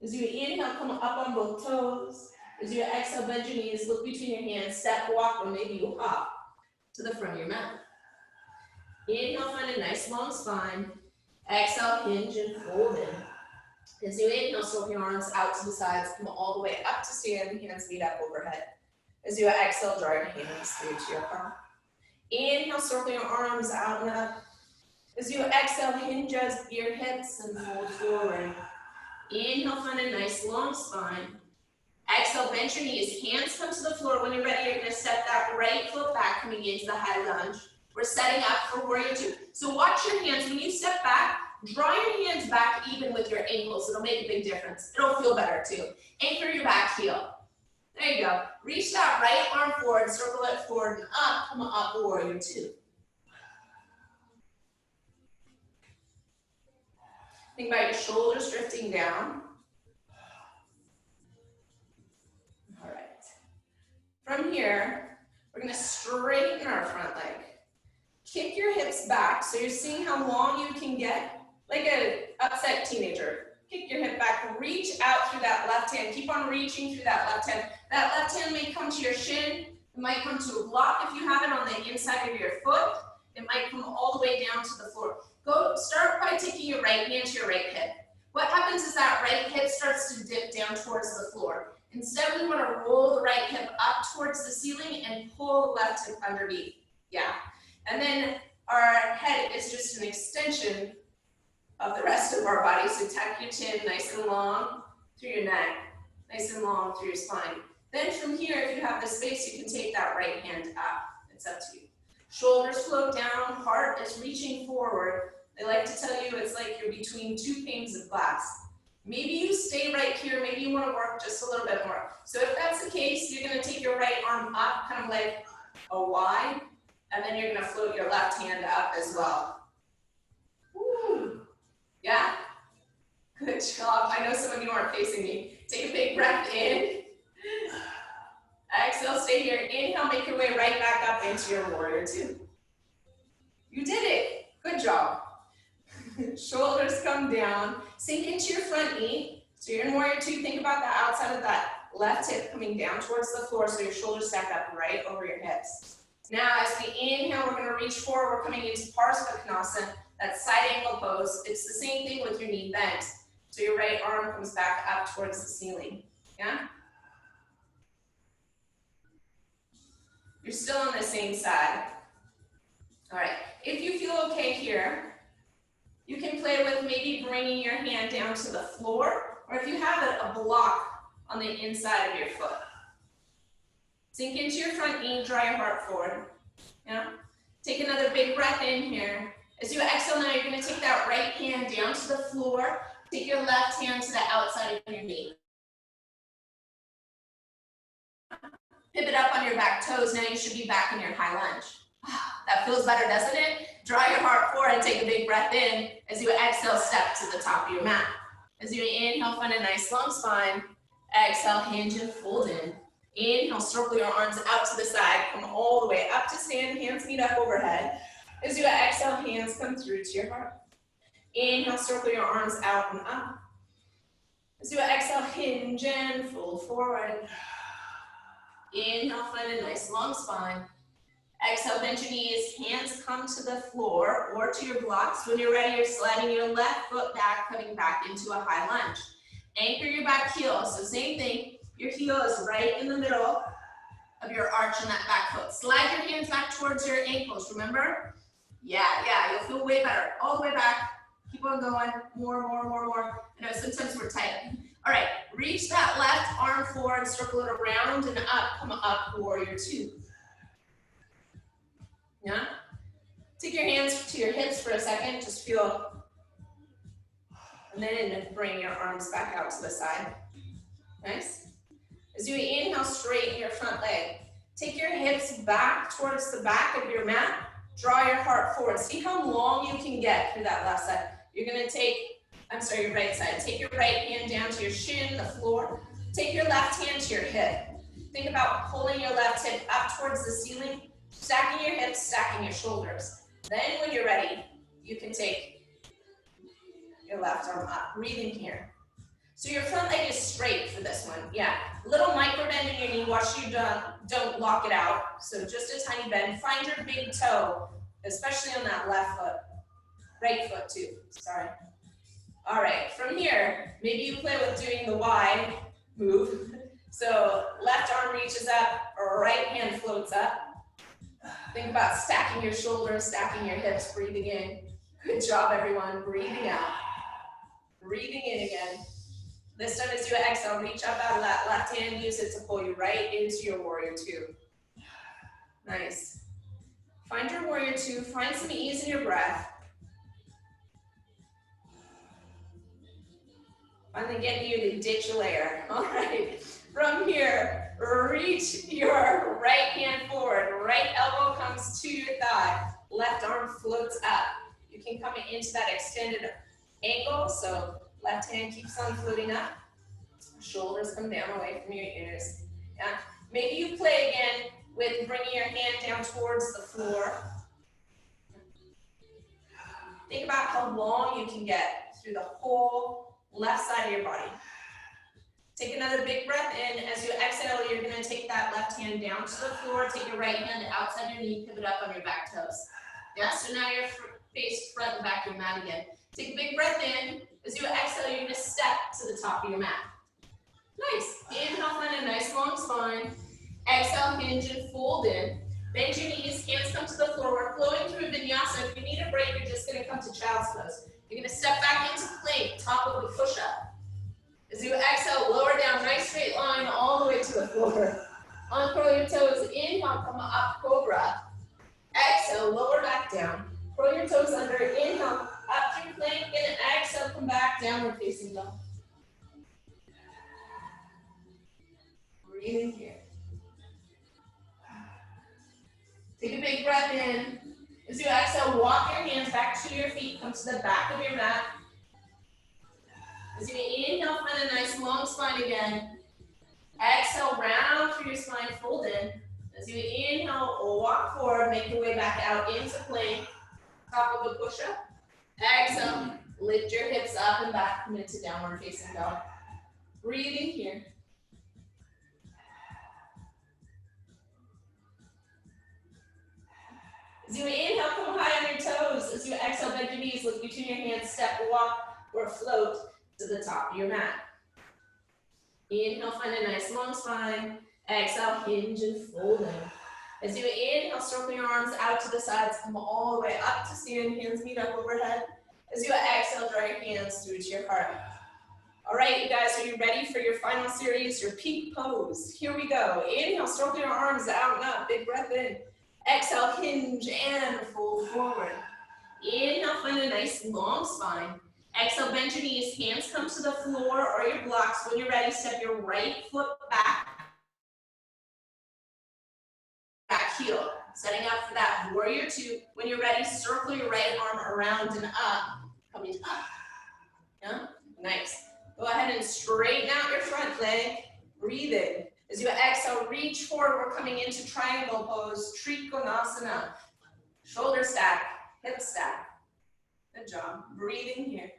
As you inhale, come up on both toes. As you exhale, bend your knees, look between your hands, step, walk, or maybe you hop to the front of your mat. Inhale, find a nice long spine. Exhale, hinge and fold in. As you inhale, stroke your arms out to the sides, come all the way up to stand, hands meet up overhead. As you exhale, draw your hands through to your heart. Inhale, circle your arms out and up. As you exhale, hinge your hips and fold forward. Inhale, find a nice long spine. Exhale, bend your knees. Hands come to the floor. When you're ready, you're going to step that right foot back, coming into the high lunge. We're setting up for warrior two. So watch your hands. When you step back, draw your hands back even with your ankles. It'll make a big difference. It'll feel better too. Anchor your back heel. There you go. Reach that right arm forward, circle it forward and up, come up, warrior two. Think about your shoulders drifting down. All right. From here, we're gonna straighten our front leg. Kick your hips back so you're seeing how long you can get, like an upset teenager. Kick your hip back, reach out through that left hand. Keep on reaching through that left hand. That left hand may come to your shin. It might come to a block if you have it on the inside of your foot. It might come all the way down to the floor. Start by taking your right hand to your right hip. What happens is that right hip starts to dip down towards the floor. Instead, we want to roll the right hip up towards the ceiling and pull the left hip underneath. Yeah. And then our head is just an extension of the rest of our body. So tuck your chin nice and long through your neck, nice and long through your spine. Then from here, if you have the space, you can take that right hand up. It's up to you. Shoulders float down, heart is reaching forward. I like to tell you it's like you're between two panes of glass. Maybe you stay right here, maybe you want to work just a little bit more. So if that's the case, you're going to take your right arm up, kind of like a Y, and then you're going to float your left hand up as well. Woo. Yeah? Good job. I know some of you aren't facing me. Take a big breath in. Exhale, stay here. Inhale, make your way right back up into your warrior two. You did it. Good job. Shoulders come down. Sink into your front knee. So you're in warrior two. Think about the outside of that left hip coming down towards the floor so your shoulders stack up right over your hips. Now, as we inhale, we're going to reach forward. We're coming into Parsvakonasana, that side angle pose. It's the same thing with your knee bent. So your right arm comes back up towards the ceiling. Yeah? You're still on the same side. All right. If you feel okay here, you can play with maybe bringing your hand down to the floor, or if you have a block on the inside of your foot. Sink into your front knee, draw your heart forward. Yeah? Take another big breath in here. As you exhale now, you're going to take that right hand down to the floor. Take your left hand to the outside of your knee. Pivot up on your back toes. Now you should be back in your high lunge. That feels better, doesn't it? Draw your heart forward and take a big breath in. As you exhale, step to the top of your mat. As you inhale, find a nice long spine. Exhale, hinge and fold in. Inhale, circle your arms out to the side. Come all the way up to stand. Hands meet up overhead. As you exhale, hands come through to your heart. Inhale, circle your arms out and up. As you exhale, hinge and fold forward. Inhale, find a nice long spine. Exhale, bend your knees, hands come to the floor or to your blocks. When you're ready, you're sliding your left foot back, coming back into a high lunge. Anchor your back heel. So same thing, your heel is right in the middle of your arch on that back foot. Slide your hands back towards your ankles, remember? Yeah, you'll feel way better. All the way back, keep on going, more. I know sometimes we're tight. All right, reach that left arm forward, circle it around and up, come up, warrior two. Yeah? Take your hands to your hips for a second, just feel, and then bring your arms back out to the side. Nice. As you inhale, straighten your front leg. Take your hips back towards the back of your mat, draw your heart forward. See how long you can get through that left side. You're gonna your right side. Take your right hand down to your shin, the floor. Take your left hand to your hip. Think about pulling your left hip up towards the ceiling, stacking your hips, stacking your shoulders. Then when you're ready, you can take your left arm up. Breathe in here. So your front leg is straight for this one. Yeah, little micro bend in your knee. Watch you don't lock it out. So just a tiny bend. Find your big toe, especially on that left foot. Right foot too, sorry. All right, from here, maybe you play with doing the Y move. So left arm reaches up, right hand floats up. Think about stacking your shoulders, stacking your hips, breathing in. Good job, everyone. Breathing out. Breathing in again. This time as you exhale, reach up out of that left hand, use it to pull you right into your warrior two. Nice. Find your warrior two, find some ease in your breath. Finally getting you to ditch a layer. All right, from here, reach your right hand forward. Right elbow comes to your thigh. Left arm floats up. You can come into that extended ankle, so left hand keeps on floating up. Shoulders come down away from your ears. Yeah. Maybe you play again with bringing your hand down towards the floor. Think about how long you can get through the whole left side of your body. Take another big breath in. As you exhale, you're going to take that left hand down to the floor. Take your right hand outside your knee, pivot up on your back toes. Yeah, so now you're face front and back of your mat again. Take a big breath in. As you exhale, you're going to step to the top of your mat. Nice. Inhale, find a nice long spine. Exhale, hinge and fold in. Bend your knees, hands come to the floor. We're flowing through vinyasa. If you need a break, you're just going to come to child's pose. You're going to step back into plank, top of the push-up. As you exhale, lower down, nice straight line all the way to the floor. Uncurl your toes, inhale, come up, cobra. Exhale, lower back down. Curl your toes under, inhale, up through plank, and exhale, come back, downward facing dog. Breathe in here. Take a big breath in. As you exhale, walk your hands back to your feet, come to the back of your mat. As you inhale, find a nice long spine again. Exhale, round through your spine, fold in. As you inhale, walk forward, make your way back out into plank. Top of the push-up. Exhale, lift your hips up and back, come into downward facing dog. Breathing here. As you inhale, come high on your toes. As you exhale, bend your knees, look between your hands, step, walk, or float to the top of your mat. Inhale, find a nice long spine. Exhale, hinge and fold in. As you inhale, circle your arms out to the sides, come all the way up to stand, hands meet up overhead. As you exhale, draw your hands through to your heart. All right, you guys, are you ready for your final series, your peak pose? Here we go. Inhale, circle your arms out and up, big breath in. Exhale, hinge and fold forward. Inhale, find a nice long spine. Exhale, bend your knees, hands come to the floor or your blocks. When you're ready, step your right foot back heel. Setting up for that warrior two. When you're ready, circle your right arm around and up. Coming up. Yeah? Nice. Go ahead and straighten out your front leg. Breathe in. As you exhale, reach forward. We're coming into triangle pose, Trikonasana. Shoulder stack, hip stack. Good job. Breathing here.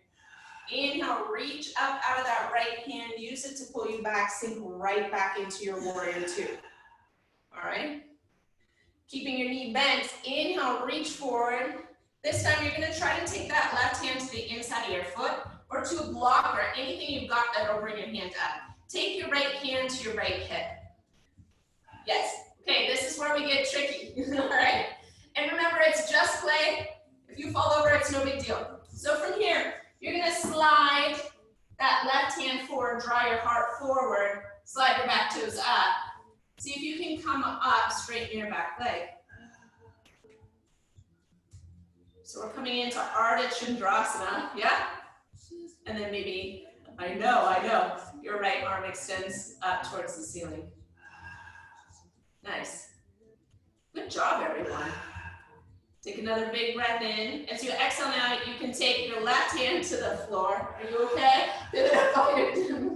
Inhale, reach up out of that right hand. Use it to pull you back, sink right back into your warrior two. All right? Keeping your knee bent. Inhale, reach forward. This time you're going to try to take that left hand to the inside of your foot or to a block or anything you've got that'll bring your hand up. Take your right hand to your right hip. Yes. Okay, this is where we get tricky. All right? And remember, it's just play. If you fall over, it's no big deal. So from here, you're going to slide that left hand forward, draw your heart forward, slide your back toes up. See if you can come up, straighten your back leg. So we're coming into Ardha Chandrasana, yeah? And then maybe, I know, your right arm extends up towards the ceiling. Nice. Good job, everyone. Take another big breath in. As you exhale now, you can take your left hand to the floor. Are you okay? Pivot up on your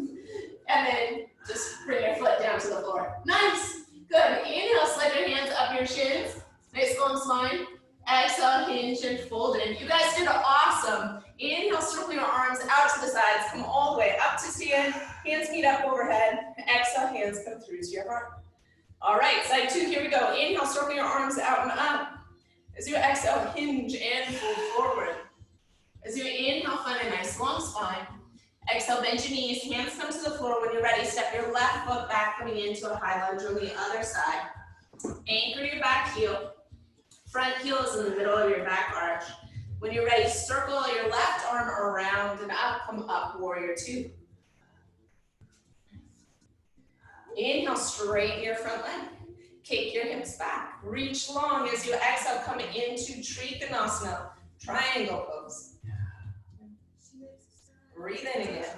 and then just bring your foot down to the floor. Nice. Good. Inhale, slide your hands up your shins. Nice long spine. Exhale, hinge and fold in. You guys did awesome. Inhale, circle your arms out to the sides. Come all the way up to stand. Hands meet up overhead. Exhale, hands come through to your heart. All right, side two, here we go. Inhale, circle your arms out and up. As you exhale, hinge and fold forward. As you inhale, find a nice long spine. Exhale, bend your knees, hands come to the floor. When you're ready, step your left foot back, coming into a high lunge on the other side. Anchor your back heel. Front heel is in the middle of your back arch. When you're ready, circle your left arm around and up, come up, warrior two. Inhale, straighten your front leg. Kick your hips back. Reach long as you exhale, coming into Trikonasana, triangle pose. Breathe in again.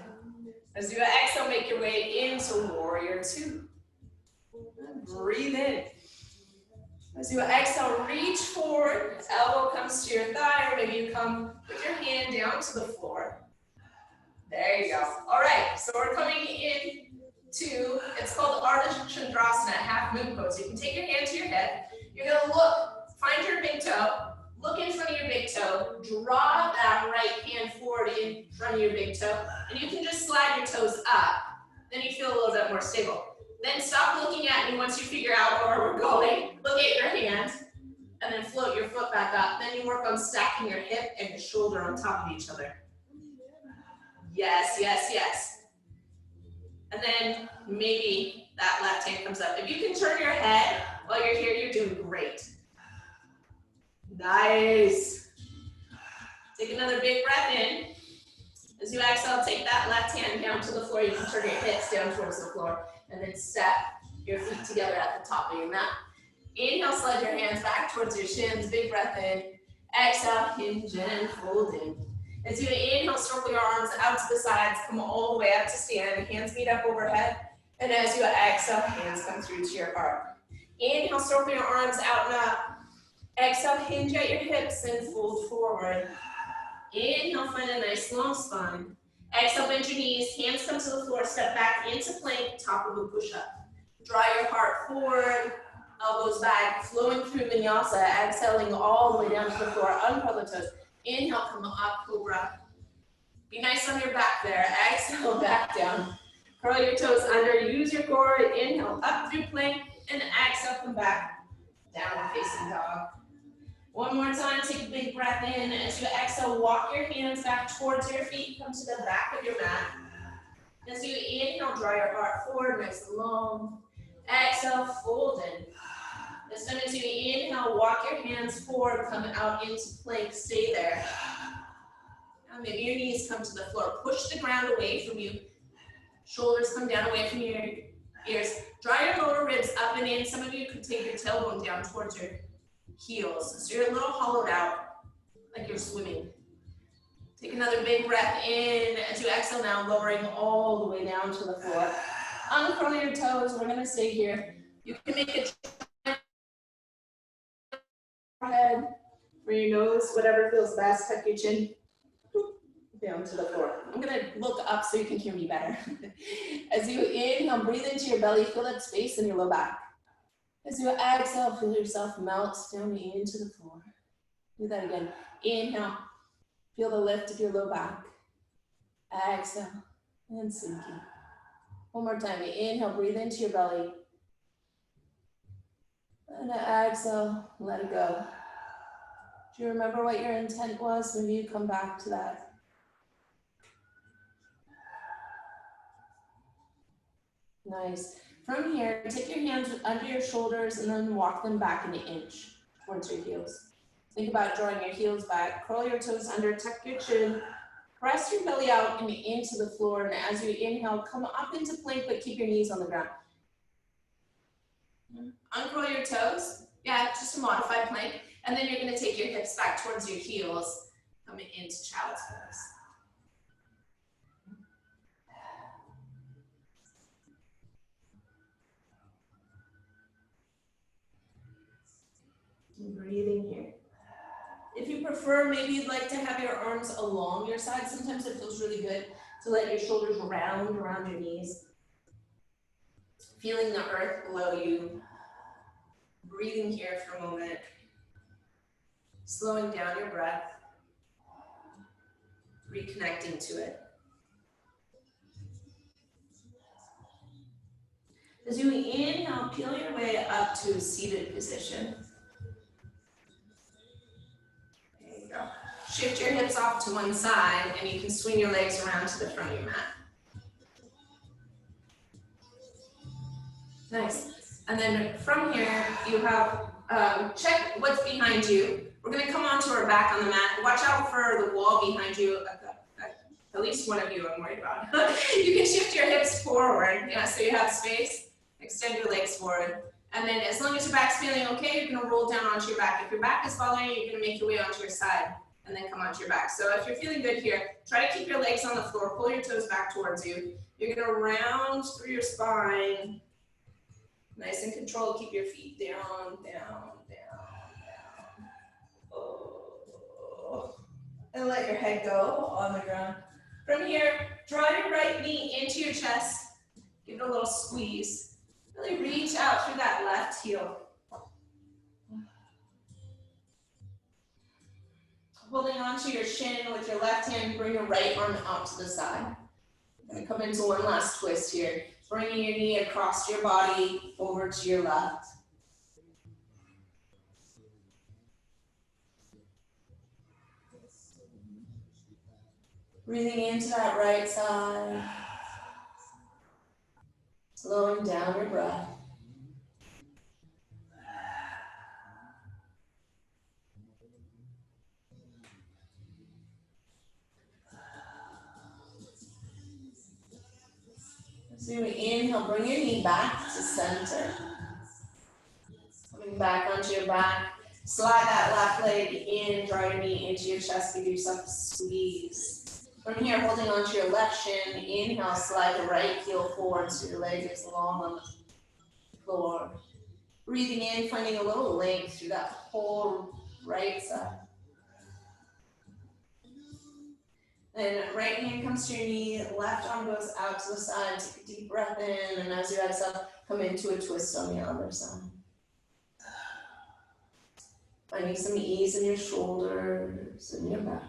As you exhale, make your way into warrior two. Breathe in. As you exhale, reach forward. Elbow comes to your thigh, or maybe you come with your hand down to the floor. There you go. All right, so we're coming in to, it's called Adha Chandrasana, half moon pose. You can take your hand to your head. You're gonna look, find your big toe, look in front of your big toe, draw that right hand forward in front of your big toe, and you can just slide your toes up. Then you feel a little bit more stable. Then stop looking at me once you figure out where we're going. Look at your hand, and then float your foot back up. Then you work on stacking your hip and your shoulder on top of each other. Yes, yes, yes. And then maybe that left hand comes up. If you can turn your head while you're here, you're doing great. Nice. Take another big breath in. As you exhale, take that left hand down to the floor. You can turn your hips down towards the floor and then step your feet together at the top of your mat. Inhale, slide your hands back towards your shins. Big breath in. Exhale, hinge and fold in. As you inhale, circle your arms out to the sides. Come all the way up to stand. Hands meet up overhead. And as you exhale, hands come through to your heart. Inhale, circle your arms out and up. Exhale, hinge at your hips and fold forward. Inhale, find a nice long spine. Exhale, bend your knees, hands come to the floor, step back into plank, top of a push-up. Draw your heart forward, elbows back, flowing through vinyasa, exhaling all the way down to the floor, uncurl the toes. Inhale, come up, cobra. Be nice on your back there. Exhale, back down. Curl your toes under, use your core. Inhale, up through plank, and exhale, come back, down facing dog. One more time, take a big breath in. As you exhale, walk your hands back towards your feet, come to the back of your mat. As you inhale, draw your heart forward, nice and long. Exhale, fold in. This time as you inhale, walk your hands forward, come out into plank, stay there. Now maybe your knees come to the floor, push the ground away from you. Shoulders come down away from your ears. Draw your lower ribs up and in. Some of you could take your tailbone down towards your heels. So you're a little hollowed out, like you're swimming. Take another big breath in. As you exhale now, lowering all the way down to the floor. Uncurl your toes. We're going to stay here. You can make it head for your nose, whatever feels best. Tuck your chin down to the floor. I'm going to look up so you can hear me better. As you inhale, breathe into your belly. Feel that space in your low back. As you exhale, feel yourself melt down into the floor. Do that again. Inhale, feel the lift of your low back. Exhale, and sinking. One more time. Inhale, breathe into your belly. And exhale, let it go. Do you remember what your intent was? Maybe you come back to that. Nice. From here, take your hands under your shoulders and then walk them back an inch towards your heels. Think about drawing your heels back. Curl your toes under, tuck your chin. Press your belly out and into the floor. And as you inhale, come up into plank, but keep your knees on the ground. Uncurl your toes. Yeah, just a modified plank. And then you're going to take your hips back towards your heels, coming into child's pose. Breathing here. If you prefer, maybe you'd like to have your arms along your side. Sometimes it feels really good to let your shoulders round around your knees. Feeling the earth below you. Breathing here for a moment. Slowing down your breath. Reconnecting to it. As you inhale, peel your way up to a seated position. There you go. Shift your hips off to one side and you can swing your legs around to the front of your mat. Nice. And then from here, you have, check what's behind you. We're gonna come onto our back on the mat. Watch out for the wall behind you. At least one of you I'm worried about. You can shift your hips forward, yeah, so you have space. Extend your legs forward. And then as long as your back's feeling okay, you're gonna roll down onto your back. If your back is bothering you, you're gonna make your way onto your side and then come onto your back. So if you're feeling good here, try to keep your legs on the floor, pull your toes back towards you. You're gonna round through your spine. Nice and controlled, keep your feet down, down, down, down. Oh. And let your head go on the ground. From here, draw your right knee into your chest. Give it a little squeeze. Really reach out through that left heel. Holding onto your shin with your left hand, bring your right arm out to the side. I'm gonna come into one last twist here. Bringing your knee across your body over to your left. Breathing into that right side. Slowing down your breath. As you inhale, bring your knee back to center. Coming back onto your back. Slide that left leg in, draw your knee into your chest, give yourself a squeeze. From here, holding onto your left shin, inhale, slide the right heel forward so your leg is long on the floor. Breathing in, finding a little length through that whole right side. Then right hand comes to your knee, left arm goes out to the side, take a deep breath in, and as you exhale, come into a twist on the other side. Finding some ease in your shoulders and your back.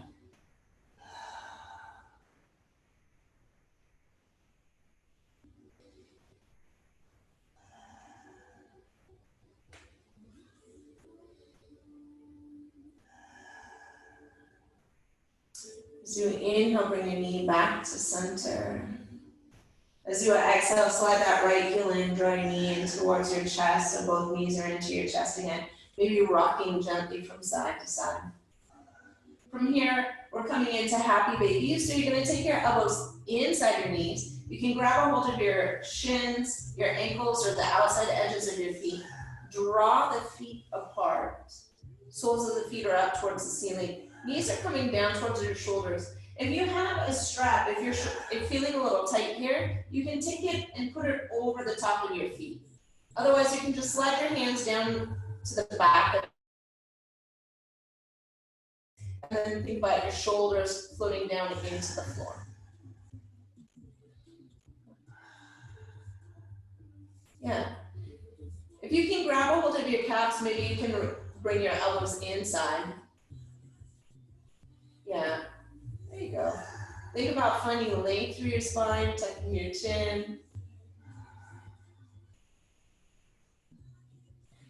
As you inhale, bring your knee back to center. As you exhale, slide that right heel in, draw your knee in towards your chest, so both knees are into your chest again. Maybe rocking gently from side to side. From here, we're coming into happy baby. So you're gonna take your elbows inside your knees. You can grab a hold of your shins, your ankles, or the outside edges of your feet. Draw the feet apart. Soles of the feet are up towards the ceiling. Knees are coming down towards your shoulders. If you have a strap, if you're feeling a little tight here, you can take it and put it over the top of your feet. Otherwise, you can just slide your hands down to the back. And then think about your shoulders floating down into the floor. Yeah. If you can grab a hold of your calves, maybe you can bring your elbows inside. Yeah, there you go. Think about finding length through your spine, tucking your chin.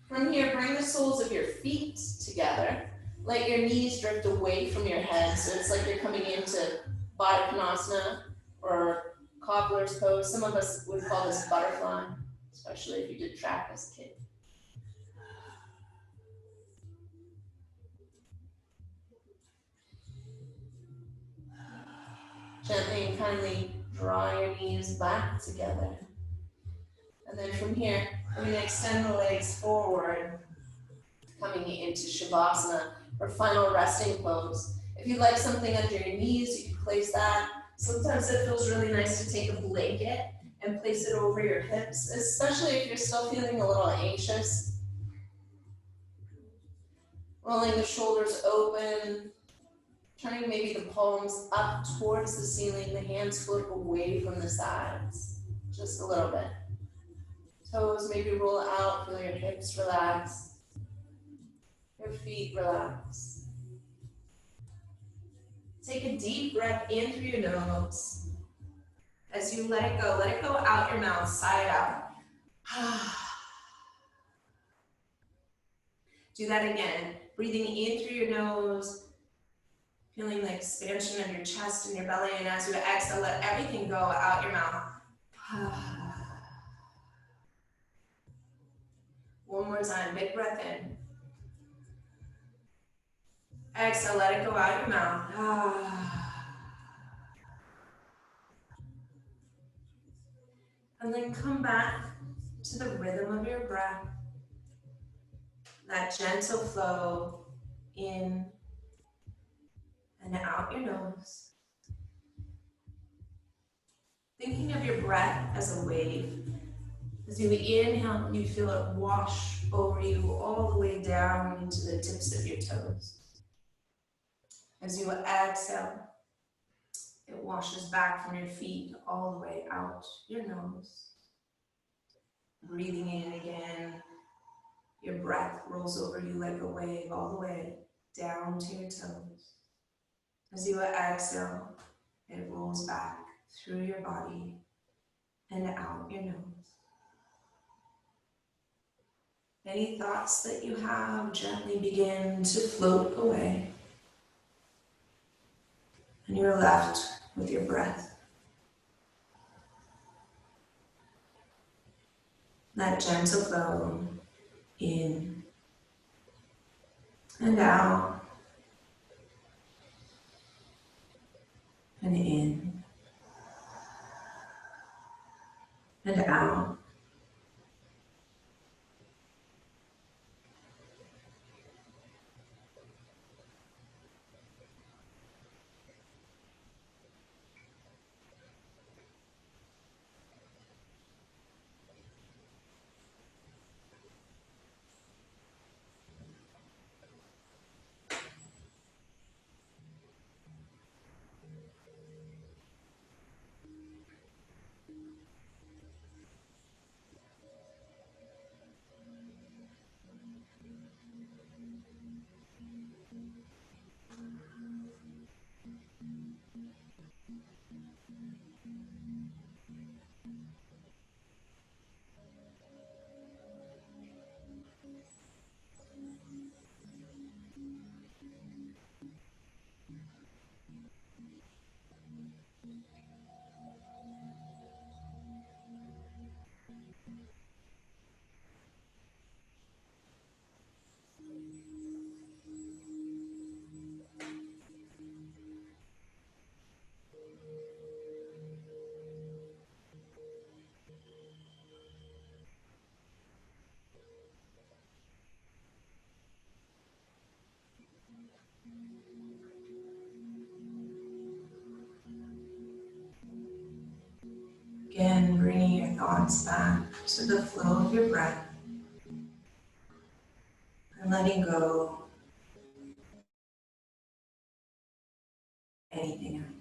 From here, bring the soles of your feet together. Let your knees drift away from your head. So it's like you're coming into Baddha Konasana or cobbler's pose. Some of us would call this butterfly, especially if you did track as a kid. Gently and kindly draw your knees back together. And then from here, we're going to extend the legs forward, coming into Shavasana, or final resting pose. If you'd like something under your knees, you can place that. Sometimes it feels really nice to take a blanket and place it over your hips, especially if you're still feeling a little anxious. Rolling the shoulders open, turning maybe the palms up towards the ceiling, the hands float away from the sides, just a little bit. Toes maybe roll out, feel your hips relax, your feet relax. Take a deep breath in through your nose. As you let it go out your mouth, sigh it out. Do that again, breathing in through your nose, feeling the expansion of your chest and your belly, and as you exhale, let everything go out your mouth. One more time, big breath in. Exhale, let it go out your mouth. And then come back to the rhythm of your breath. That gentle flow in and out your nose. Thinking of your breath as a wave. As you inhale, you feel it wash over you all the way down into the tips of your toes. As you exhale, It washes back from your feet all the way out your nose. Breathing in again. Your breath rolls over you like a wave all the way down to your toes. As you exhale, it rolls back through your body and out your nose. Any thoughts that you have gently begin to float away. And you're left with your breath. That gentle flow in and out and in and out. Again, bringing your thoughts back to the flow of your breath and letting go of anything else.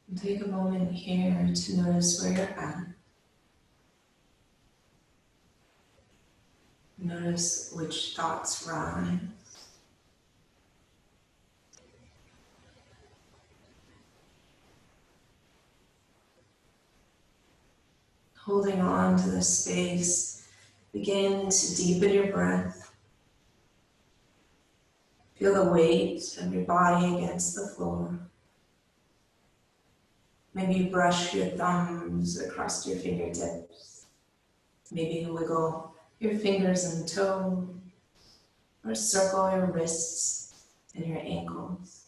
And take a moment here to notice where you're at. Notice which thoughts rise. Holding on to the space, begin to deepen your breath. Feel the weight of your body against the floor. Maybe you brush your thumbs across your fingertips. Maybe you wiggle your fingers and toes, or circle your wrists and your ankles.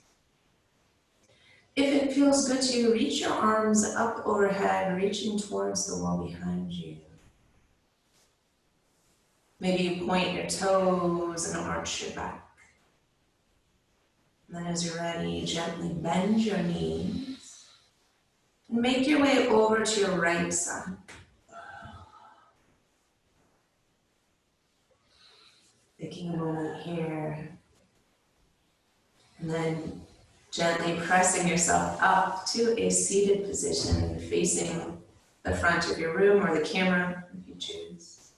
If it feels good to you, reach your arms up overhead, reaching towards the wall behind you. Maybe you point your toes and arch your back. And then as you're ready, gently bend your knees and make your way over to your right side. Taking a moment here, and then gently pressing yourself up to a seated position, facing the front of your room or the camera, if you choose.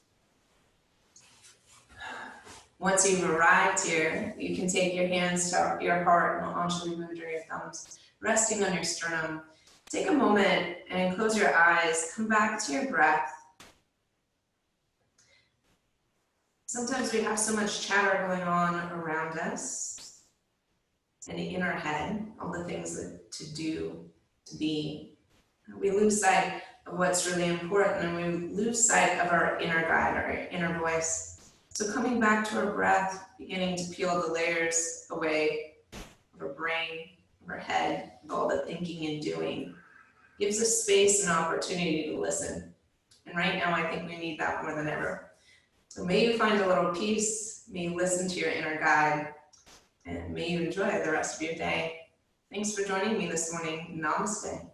Once you've arrived here, you can take your hands to your heart and onto the mood or your thumbs, resting on your sternum. Take a moment and close your eyes. Come back to your breath. Sometimes we have so much chatter going on around us and in our head, all the things that to do, to be. We lose sight of what's really important, and we lose sight of our inner guide, our inner voice. So coming back to our breath, beginning to peel the layers away of our brain, of our head, of all the thinking and doing, gives us space and opportunity to listen. And right now, I think we need that more than ever. So may you find a little peace, may you listen to your inner guide, and may you enjoy the rest of your day. Thanks for joining me this morning. Namaste.